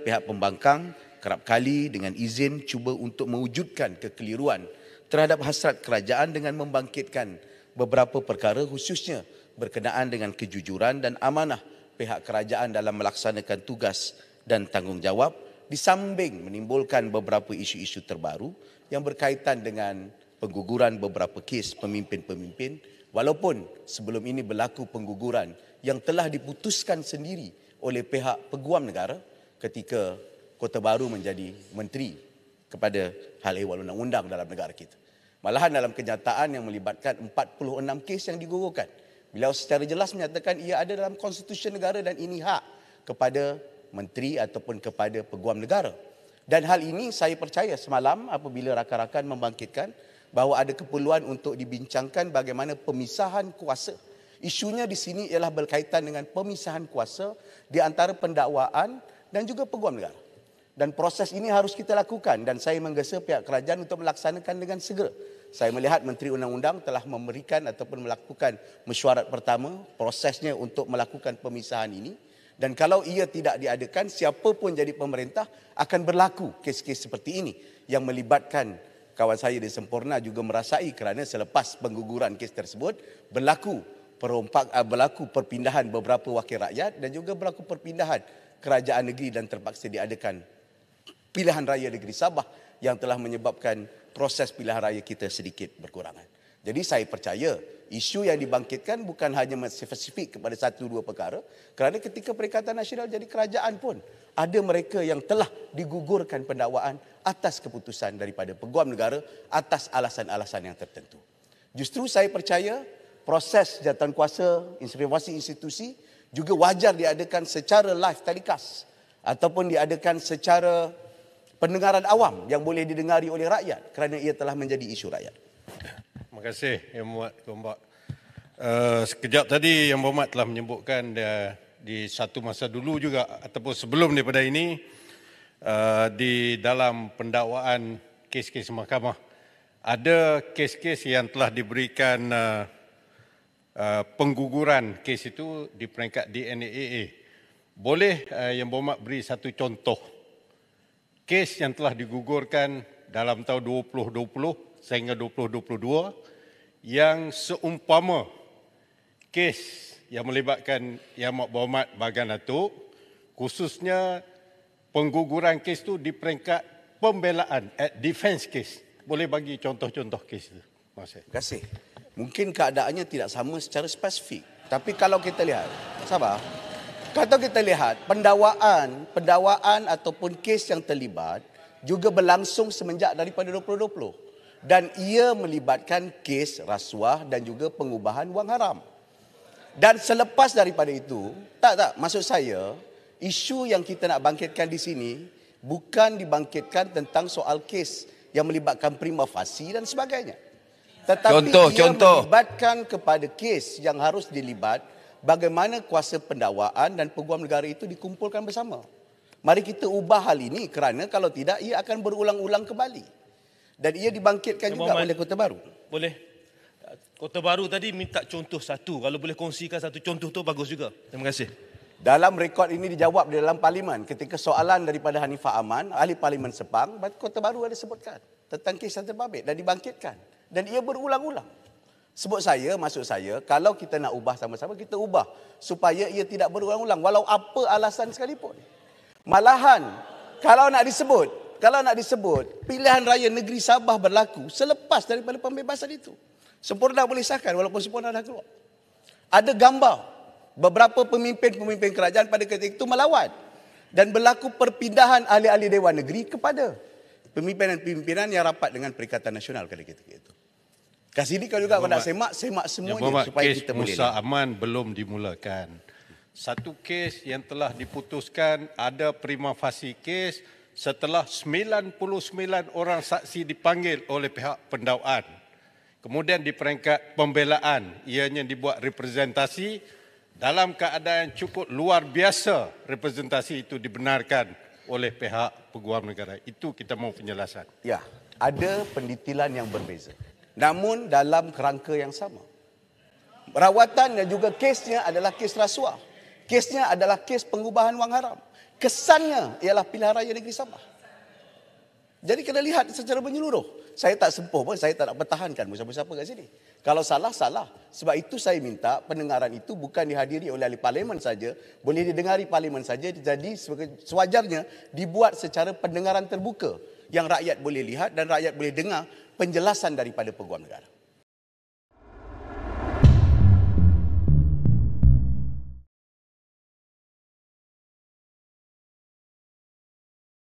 Pihak pembangkang kerap kali dengan izin cuba untuk mewujudkan kekeliruan terhadap hasrat kerajaan dengan membangkitkan beberapa perkara khususnya berkenaan dengan kejujuran dan amanah pihak kerajaan dalam melaksanakan tugas dan tanggungjawab di samping menimbulkan beberapa isu-isu terbaru yang berkaitan dengan pengguguran beberapa kes pemimpin-pemimpin walaupun sebelum ini berlaku pengguguran yang telah diputuskan sendiri oleh pihak peguam negara ketika Kota Baru menjadi menteri kepada hal ehwal undang-undang dalam negara kita. Malahan dalam kenyataan yang melibatkan 46 kes yang digugurkan, beliau secara jelas menyatakan ia ada dalam konstitusi negara dan ini hak kepada menteri ataupun kepada peguam negara. Dan hal ini saya percaya semalam apabila rakan-rakan membangkitkan bahawa ada keperluan untuk dibincangkan bagaimana pemisahan kuasa. Isunya di sini ialah berkaitan dengan pemisahan kuasa di antara pendakwaan dan juga peguam negara. Dan proses ini harus kita lakukan dan saya menggesa pihak kerajaan untuk melaksanakan dengan segera. Saya melihat Menteri Undang-Undang telah memberikan ataupun melakukan mesyuarat pertama prosesnya untuk melakukan pemisahan ini. Dan kalau ia tidak diadakan, siapa pun jadi pemerintah akan berlaku kes-kes seperti ini yang melibatkan kawan saya di Semporna juga merasai kerana selepas pengguguran kes tersebut berlaku perpindahan beberapa wakil rakyat dan juga berlaku perpindahan kerajaan negeri dan terpaksa diadakan pilihan raya negeri Sabah yang telah menyebabkan proses pilihan raya kita sedikit berkurangan. Jadi saya percaya isu yang dibangkitkan bukan hanya spesifik kepada satu dua perkara kerana ketika Perikatan Nasional jadi kerajaan pun ada mereka yang telah digugurkan pendakwaan atas keputusan daripada peguam negara atas alasan-alasan yang tertentu. Justru saya percaya proses jawatan kuasa evaluasi institusi juga wajar diadakan secara live telecast ataupun diadakan secara pendengaran awam yang boleh didengari oleh rakyat kerana ia telah menjadi isu rakyat. Terima kasih Yang Berhormat Gombak. Sekejap tadi Yang Berhormat telah menyebutkan di satu masa dulu juga ataupun sebelum daripada ini di dalam pendakwaan kes-kes mahkamah ada kes-kes yang telah diberikan pengguguran kes itu di peringkat DNAA. Boleh Yang Berhormat beri satu contoh kes yang telah digugurkan dalam tahun 2020 sehingga 2022 yang seumpama kes yang melibatkan Yang Berhormat Bagan Datuk, khususnya pengguguran kes itu di peringkat pembelaan, defense case. Boleh bagi contoh-contoh kes itu? Terima kasih. Mungkin keadaannya tidak sama secara spesifik. Tapi kalau kita lihat, sabar. Kalau kita lihat pendakwaan ataupun kes yang terlibat juga berlangsung semenjak daripada 2020 dan ia melibatkan kes rasuah dan juga pengubahan wang haram. Dan selepas daripada itu, maksud saya isu yang kita nak bangkitkan di sini bukan dibangkitkan tentang soal kes yang melibatkan prima facie dan sebagainya. Tetapi melibatkan kepada kes yang harus dilibat bagaimana kuasa pendakwaan dan peguam negara itu dikumpulkan bersama. Mari kita ubah hal ini kerana kalau tidak ia akan berulang-ulang kembali. Dan ia dibangkitkan juga oleh Kota Baru. Boleh. Kota Baru tadi minta contoh satu. Kalau boleh kongsikan satu contoh tu bagus juga. Terima kasih. Dalam rekod ini dijawab di dalam Parlimen ketika soalan daripada Hanifah Aman, ahli Parlimen Sepang, Kota Baru ada sebutkan tentang kes Santer Babit dan dibangkitkan. Dan ia berulang-ulang. Maksud saya, kalau kita nak ubah sama-sama, kita ubah supaya ia tidak berulang-ulang walau apa alasan sekalipun. Malahan, kalau nak disebut, pilihan raya negeri Sabah berlaku selepas daripada pembebasan itu. Sempurna boleh sahkan walaupun sempurna dah keluar. Ada gambar beberapa pemimpin-pemimpin kerajaan pada ketika itu melawan dan berlaku perpindahan ahli-ahli Dewan Negeri kepada pimpinan yang rapat dengan Perikatan Nasional pada ketika itu. Kasih ini kalau juga kalau nak semak semuanya supaya kita boleh. Musa Aman belum dimulakan. Satu kes yang telah diputuskan ada prima facie kes setelah 99 orang saksi dipanggil oleh pihak pendakwaan. Kemudian di peringkat pembelaan ianya dibuat representasi dalam keadaan cukup luar biasa representasi itu dibenarkan oleh pihak peguam negara. Itu kita mahu penjelasan. Ya, ada pendetilan yang berbeza. Namun dalam kerangka yang sama. Rawatan dan juga kesnya adalah kes rasuah. Kesnya adalah kes pengubahan wang haram. Kesannya ialah pilihan raya negeri Sabah. Jadi kena lihat secara menyeluruh. Saya tak sempuh pun, saya tak nak pertahankan siapa-siapa kat sini. Kalau salah, salah. Sebab itu saya minta pendengaran itu bukan dihadiri oleh ahli parlimen saja, boleh didengari parlimen saja, jadi sewajarnya dibuat secara pendengaran terbuka yang rakyat boleh lihat dan rakyat boleh dengar penjelasan daripada Peguam Negara.